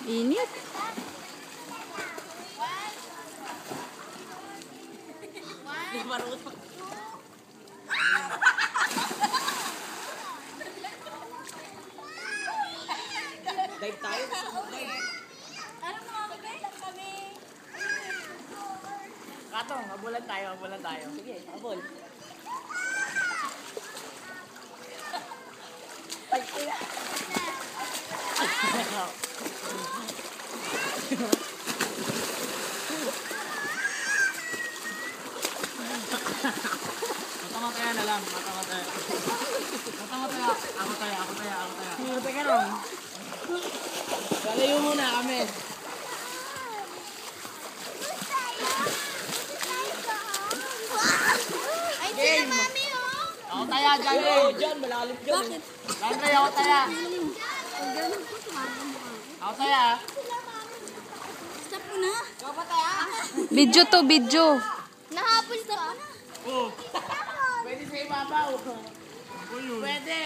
Init. Dive tayo. Ano mga kami? Katong, abulan tayo. Sige, abol. Ay, kuya. Matamataya na lang, matamataya. Ako taya. Teka lang. Galayo muna kami. Ay, sila mami, oh! Ako taya dyan eh. Dyan, malalim dyan. Bakit? Landry, ako taya. Ako taya. Stop mo na. Ikaw pa tayo? Video to, video. Nahapon ka. Oh. Pwede sa ibabaw. Pwede.